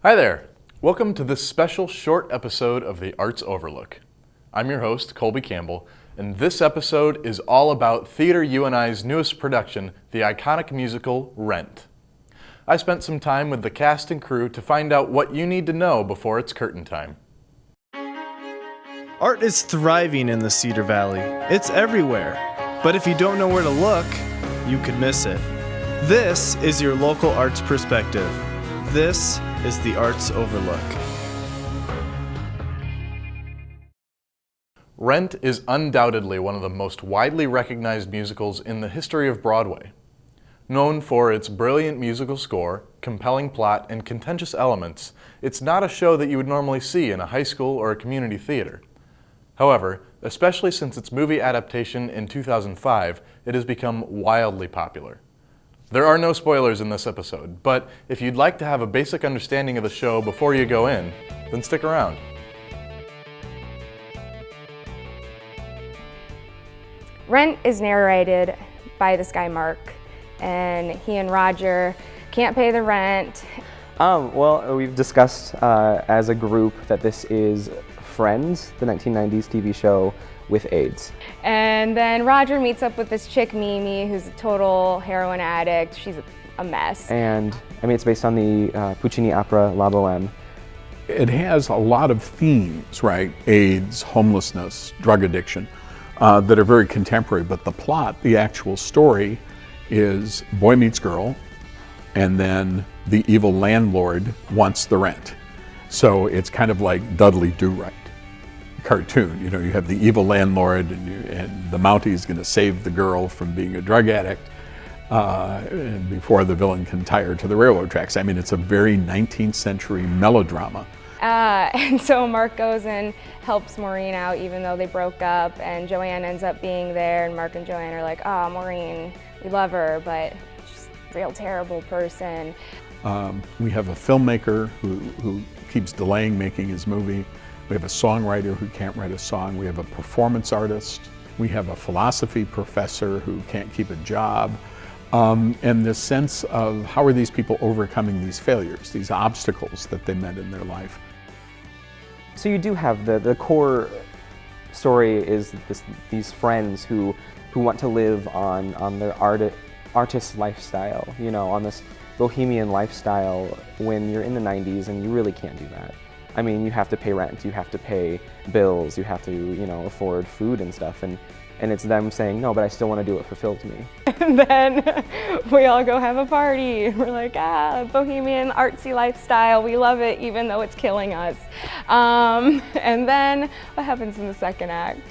Hi there! Welcome to this special short episode of the Arts Overlook. I'm your host, Colby Campbell, and this episode is all about Theater UNI's newest production, the iconic musical Rent. I spent some time with the cast and crew to find out what you need to know before it's curtain time. Art is thriving in the Cedar Valley. It's everywhere. But if you don't know where to look, you could miss it. This is your local arts perspective. This is the Arts Overlook. Rent is undoubtedly one of the most widely recognized musicals in the history of Broadway. Known for its brilliant musical score, compelling plot, and contentious elements, it's not a show that you would normally see in a high school or a community theater. However, especially since its movie adaptation in 2005, it has become wildly popular. There are no spoilers in this episode, but if you'd like to have a basic understanding of the show before you go in, then stick around. Rent is narrated by this guy Mark, and he and Roger can't pay the rent. Well, we've discussed as a group that this is Friends, the 1990s TV show, with AIDS. And then Roger meets up with this chick Mimi, who's a total heroin addict. She's a mess. And it's based on the Puccini opera La Boheme. It has a lot of themes, right? AIDS, homelessness, drug addiction, that are very contemporary, but the plot, the actual story, is boy meets girl, and then the evil landlord wants the rent. So it's kind of like Dudley Do-Right cartoon. You know, you have the evil landlord, and the Mountie is going to save the girl from being a drug addict and before the villain can tie her to the railroad tracks. I mean, it's a very 19th century melodrama. And so Mark goes and helps Maureen out, even though they broke up, and Joanne ends up being there, and Mark and Joanne are like, oh, Maureen, we love her, but she's a real terrible person. We have a filmmaker who keeps delaying making his movie. We have a songwriter who can't write a song. We have a performance artist. We have a philosophy professor who can't keep a job. And this sense of how are these people overcoming these failures, these obstacles that they met in their life. So you do have the core story is these friends who want to live on their artist lifestyle, you know, on this bohemian lifestyle when you're in the 90s and you really can't do that. I mean, you have to pay rent, you have to pay bills, you have to, you know, afford food and stuff, and it's them saying, no, but I still want to do what fulfills me. And then we all go have a party. We're like, bohemian, artsy lifestyle, we love it, even though it's killing us. And then what happens in the second act?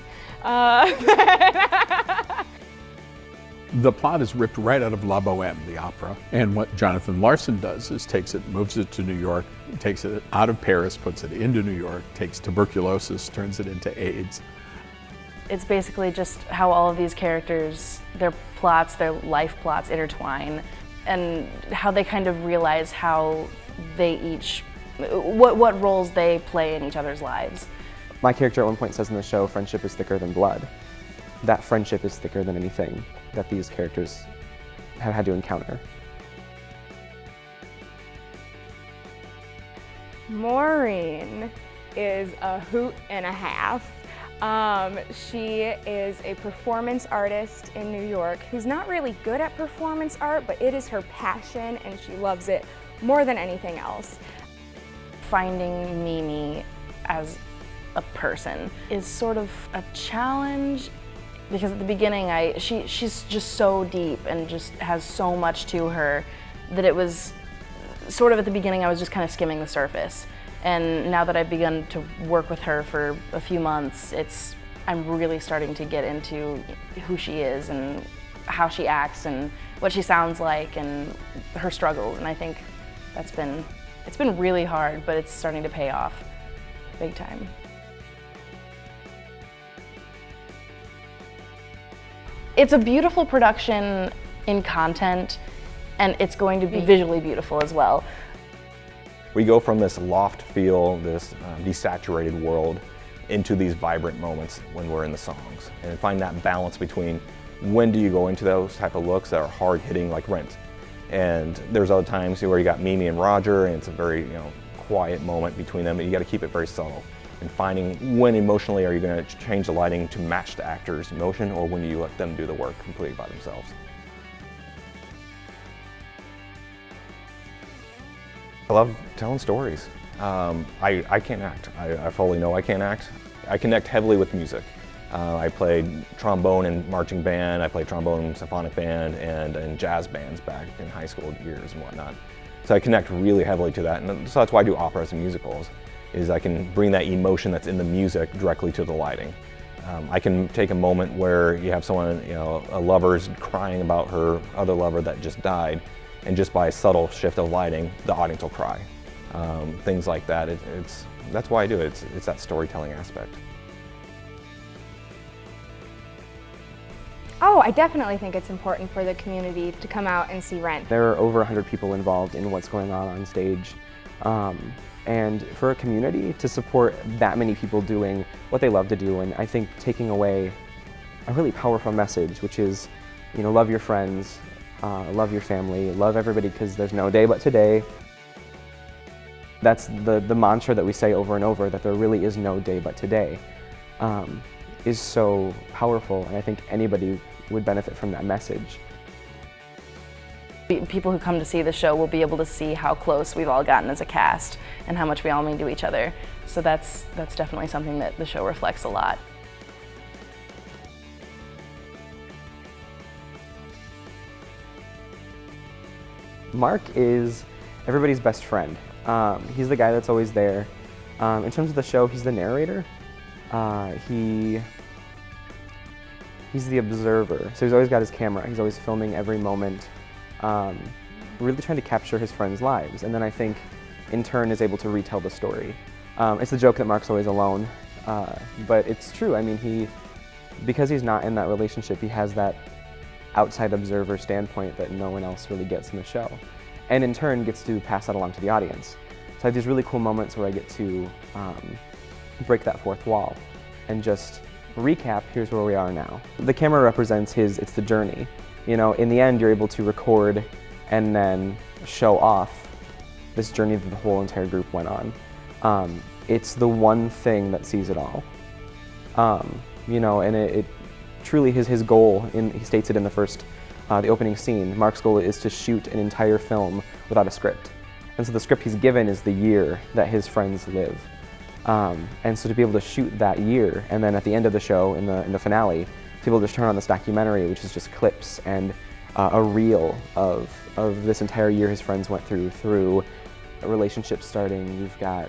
The plot is ripped right out of La Boheme, the opera, and what Jonathan Larson does is takes it, moves it to New York, takes it out of Paris, puts it into New York, takes tuberculosis, turns it into AIDS. It's basically just how all of these characters, their plots, their life plots intertwine, and how they kind of realize how they each, what roles they play in each other's lives. My character at one point says in the show, friendship is thicker than blood. That friendship is thicker than anything that these characters have had to encounter. Maureen is a hoot and a half. She is a performance artist in New York who's not really good at performance art, but it is her passion and she loves it more than anything else. Finding Mimi as a person is sort of a challenge because at the beginning she's just so deep and just has so much to her that it was sort of at the beginning I was just kind of skimming the surface. And now that I've begun to work with her for a few months, I'm really starting to get into who she is and how she acts and what she sounds like and her struggles. And I think it's been really hard, but it's starting to pay off big time. It's a beautiful production in content, and it's going to be visually beautiful as well. We go from this loft feel, this desaturated world, into these vibrant moments when we're in the songs, and find that balance between when do you go into those type of looks that are hard hitting like Rent. And there's other times where you got Mimi and Roger, and it's a very quiet moment between them. You got to keep it very subtle. And finding when emotionally are you going to change the lighting to match the actor's emotion, or when you let them do the work completely by themselves. I love telling stories. I can't act. I fully know I can't act. I connect heavily with music. I played trombone in marching band, I played trombone in symphonic band, and in jazz bands back in high school years and whatnot. So I connect really heavily to that, and so that's why I do operas and musicals, is I can bring that emotion that's in the music directly to the lighting. I can take a moment where you have someone, a lover's crying about her other lover that just died, and just by a subtle shift of lighting, the audience will cry. Things like that. That's why I do it. It's that storytelling aspect. Oh, I definitely think it's important for the community to come out and see Rent. There are over 100 people involved in what's going on stage. And for a community to support that many people doing what they love to do, and I think taking away a really powerful message, which is, love your friends, love your family, love everybody, because there's no day but today. That's the mantra that we say over and over, that there really is no day but today, is so powerful, and I think anybody would benefit from that message. People who come to see the show will be able to see how close we've all gotten as a cast and how much we all mean to each other. So that's definitely something that the show reflects a lot. Mark is everybody's best friend. He's the guy that's always there. In terms of the show, he's the narrator. He's the observer. So he's always got his camera. He's always filming every moment, really trying to capture his friends' lives. And then I think, in turn, is able to retell the story. It's the joke that Mark's always alone, but it's true. I mean, because he's not in that relationship, he has that outside observer standpoint that no one else really gets in the show, and in turn gets to pass that along to the audience. So I have these really cool moments where I get to break that fourth wall and just recap, here's where we are now. The camera represents it's the journey. In the end, you're able to record and then show off this journey that the whole entire group went on. It's the one thing that sees it all. And it truly his goal, he states it in the opening scene, Mark's goal is to shoot an entire film without a script. And so the script he's given is the year that his friends live. And so to be able to shoot that year, and then at the end of the show, in the finale, to be able to turn on this documentary, which is just clips and a reel of this entire year his friends went through a relationship starting, you've got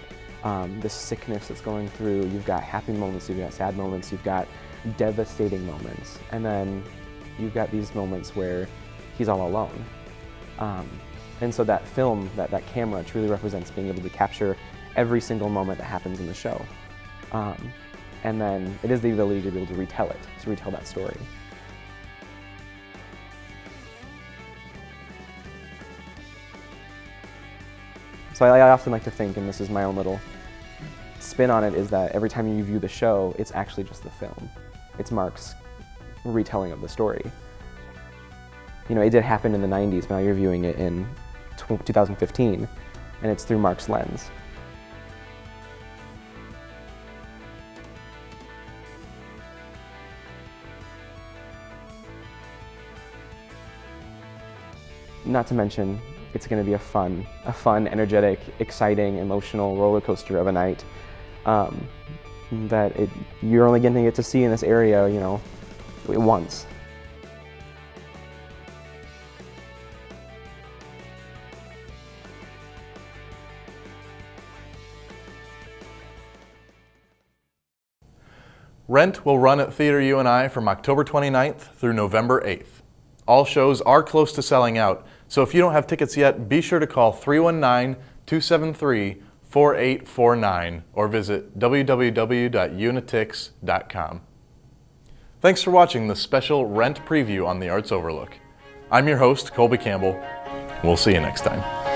this sickness that's going through, you've got happy moments, you've got sad moments, you've got devastating moments, and then you've got these moments where he's all alone. And so that film, that camera truly represents being able to capture every single moment that happens in the show. And then it is the ability to be able to retell it, to retell that story. So I often like to think, and this is my own little spin on it, is that every time you view the show, it's actually just the film. It's Mark's retelling of the story. It did happen in the 90s, but now you're viewing it in 2015, and it's through Mark's lens. Not to mention, it's going to be a fun, energetic, exciting, emotional roller coaster of a night that you're only going to get to see in this area, once. Rent will run at Theater UNI from October 29th through November 8th. All shows are close to selling out, so if you don't have tickets yet, be sure to call 319-273-4849 or visit www.unitix.com. Thanks for watching the special Rent preview on the Arts Overlook. I'm your host, Colby Campbell. We'll see you next time.